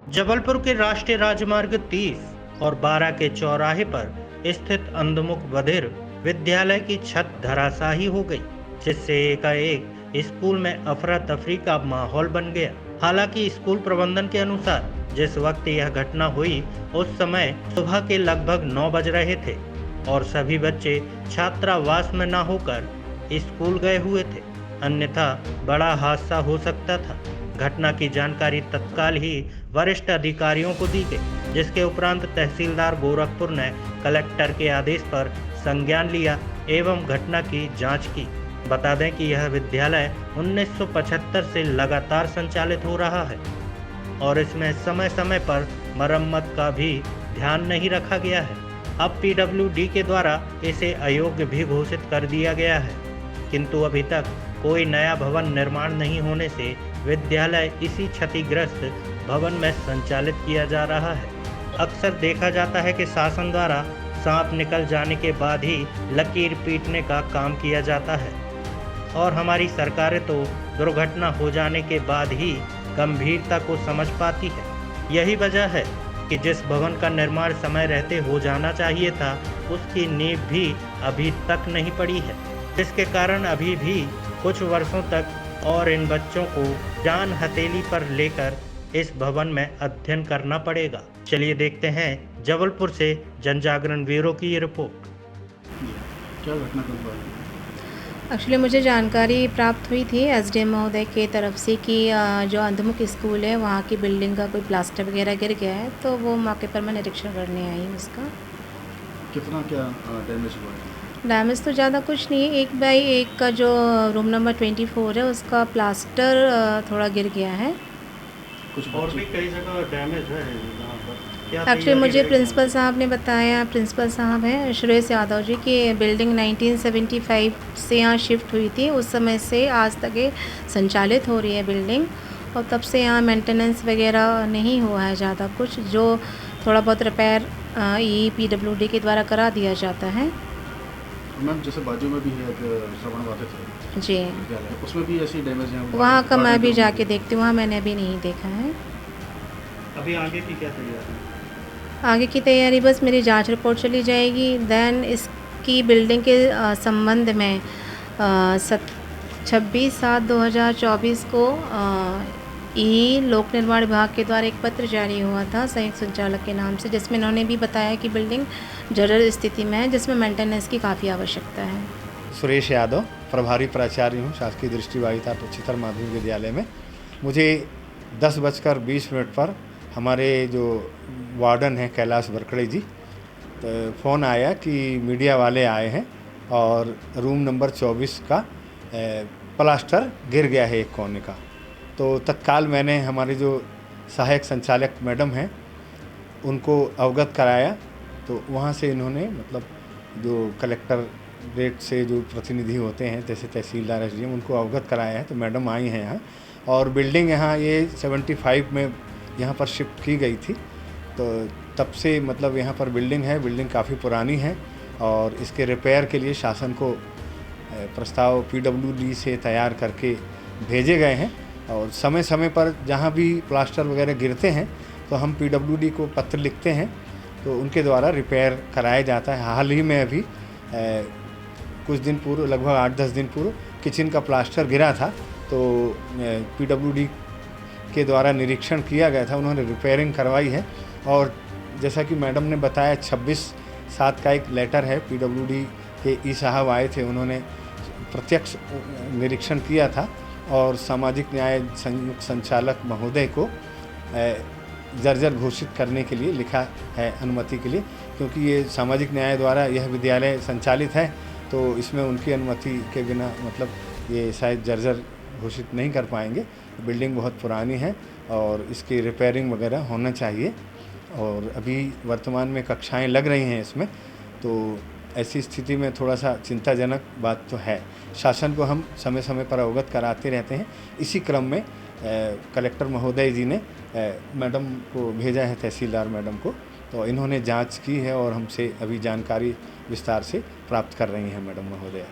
जबलपुर के राष्ट्रीय राजमार्ग 30 और 12 के चौराहे पर स्थित अंधमुख बधिर विद्यालय की छत धराशायी हो गई, जिससे एकाएक स्कूल में अफरा तफरी का माहौल बन गया। हालांकि स्कूल प्रबंधन के अनुसार जिस वक्त यह घटना हुई उस समय सुबह के लगभग 9 बज रहे थे और सभी बच्चे छात्रावास में न होकर स्कूल गए हुए थे, अन्यथा बड़ा हादसा हो सकता था। घटना की जानकारी तत्काल ही वरिष्ठ अधिकारियों को दी गई, जिसके उपरांत तहसीलदार गोरखपुर ने कलेक्टर के आदेश पर संज्ञान लिया एवं घटना की जांच की। बता दें कि यह विद्यालय 1975 से लगातार संचालित हो रहा है और इसमें समय समय पर मरम्मत का भी ध्यान नहीं रखा गया है। अब पीडब्ल्यूडी के द्वारा इसे अयोग्य भी घोषित कर दिया गया है, किंतु अभी तक कोई नया भवन निर्माण नहीं होने से विद्यालय इसी क्षतिग्रस्त भवन में संचालित किया जा रहा है। अक्सर देखा जाता है कि शासन द्वारा सांप निकल जाने के बाद ही लकीर पीटने का काम किया जाता है और हमारी सरकारें तो दुर्घटना हो जाने के बाद ही गंभीरता को समझ पाती है। यही वजह है कि जिस भवन का निर्माण समय रहते हो जाना चाहिए था, उसकी नींव भी अभी तक नहीं पड़ी है, जिसके कारण अभी भी कुछ वर्षों तक और इन बच्चों को जान हथेली पर लेकर इस भवन में अध्ययन करना पड़ेगा। चलिए देखते हैं जबलपुर से जनजागरण ब्यूरो की ये रिपोर्ट। क्या घटना कब हुई? एक्चुअली मुझे जानकारी प्राप्त हुई थी एसडीएम महोदय के तरफ से कि जो अंधमुख स्कूल है वहाँ की बिल्डिंग का कोई प्लास्टर वगैरह गिर गया है, तो वो मौके पर मैं निरीक्षण करने आई हूँ उसका। कितना क्या डैमेज हुआ है? डैमेज तो ज़्यादा कुछ नहीं है, 1/1 का जो रूम नंबर 24 है उसका प्लास्टर थोड़ा गिर गया है। कुछ और भी कई जगह डैमेज है यहाँ पर। एक्चुअली मुझे प्रिंसिपल साहब ने बताया, प्रिंसिपल साहब हैं सुरेश यादव जी, की बिल्डिंग 1975 से यहाँ शिफ्ट हुई थी, उस समय से आज तक ये संचालित हो रही है बिल्डिंग और तब से यहाँ मेंटेनेंस वगैरह नहीं हुआ है ज़्यादा कुछ, जो थोड़ा बहुत रिपेयर पीडब्ल्यूडी के द्वारा करा दिया जाता है। मैम जैसे बाजू में भी है श्रवण वाले थे जी, विद्यालय, उसमें भी ऐसी डैमेज है? वहाँ का मैं भी जाके देखती हूँ, वहाँ मैंने अभी नहीं देखा है। अभी आगे की क्या तैयारी? आगे की तैयारी बस मेरी जांच रिपोर्ट चली जाएगी, देन इसकी बिल्डिंग के संबंध में 26/7/2024 को लोक निर्माण विभाग के द्वारा एक पत्र जारी हुआ था संयुक्त संचालक के नाम से, जिसमें इन्होंने भी बताया कि बिल्डिंग जर्जर स्थिति में है, जिसमें मेंटेनेंस की काफ़ी आवश्यकता है। सुरेश यादव, प्रभारी प्राचार्य हूँ शासकीय दृष्टिबाधिता उच्चतर माध्यमिक विद्यालय में। मुझे 10:20 पर हमारे जो वार्डन हैं कैलाश बरकड़े जी, तो फ़ोन आया कि मीडिया वाले आए हैं और रूम नंबर 24 का प्लास्टर गिर गया है एक कोने का। तो तत्काल मैंने हमारे जो सहायक संचालक मैडम हैं उनको अवगत कराया, तो वहाँ से इन्होंने मतलब जो कलेक्टरेट से जो प्रतिनिधि होते हैं जैसे तहसीलदार एसडीएम, उनको अवगत कराया है। तो मैडम आई हैं यहाँ और बिल्डिंग यहाँ ये 75 में यहाँ पर शिफ्ट की गई थी, तो तब से मतलब यहाँ पर बिल्डिंग है, बिल्डिंग काफ़ी पुरानी है और इसके रिपेयर के लिए शासन को प्रस्ताव पीडब्ल्यूडी से तैयार करके भेजे गए हैं और समय समय पर जहाँ भी प्लास्टर वगैरह गिरते हैं तो हम पीडब्ल्यूडी को पत्र लिखते हैं, तो उनके द्वारा रिपेयर कराया जाता है। हाल ही में अभी कुछ दिन पूर्व, लगभग 8-10 दिन पूर्व किचन का प्लास्टर गिरा था, तो पीडब्ल्यूडी के द्वारा निरीक्षण किया गया था, उन्होंने रिपेयरिंग करवाई है। और जैसा कि मैडम ने बताया 26/7 का एक लेटर है, पीडब्ल्यूडी के ई साहब आए थे, उन्होंने प्रत्यक्ष निरीक्षण किया था और सामाजिक न्याय संयुक्त संचालक महोदय को जर्जर घोषित करने के लिए लिखा है अनुमति के लिए, क्योंकि ये सामाजिक न्याय द्वारा यह विद्यालय संचालित है, तो इसमें उनकी अनुमति के बिना मतलब ये शायद जर्जर घोषित नहीं कर पाएंगे। बिल्डिंग बहुत पुरानी है और इसकी रिपेयरिंग वगैरह होना चाहिए और अभी वर्तमान में कक्षाएं लग रही हैं इसमें, तो ऐसी स्थिति में थोड़ा सा चिंताजनक बात तो है। शासन को हम समय समय पर अवगत कराते रहते हैं। इसी क्रम में कलेक्टर महोदय जी ने मैडम को भेजा है, तहसीलदार मैडम को, तो इन्होंने जांच की है और हमसे अभी जानकारी विस्तार से प्राप्त कर रही हैं मैडम महोदय।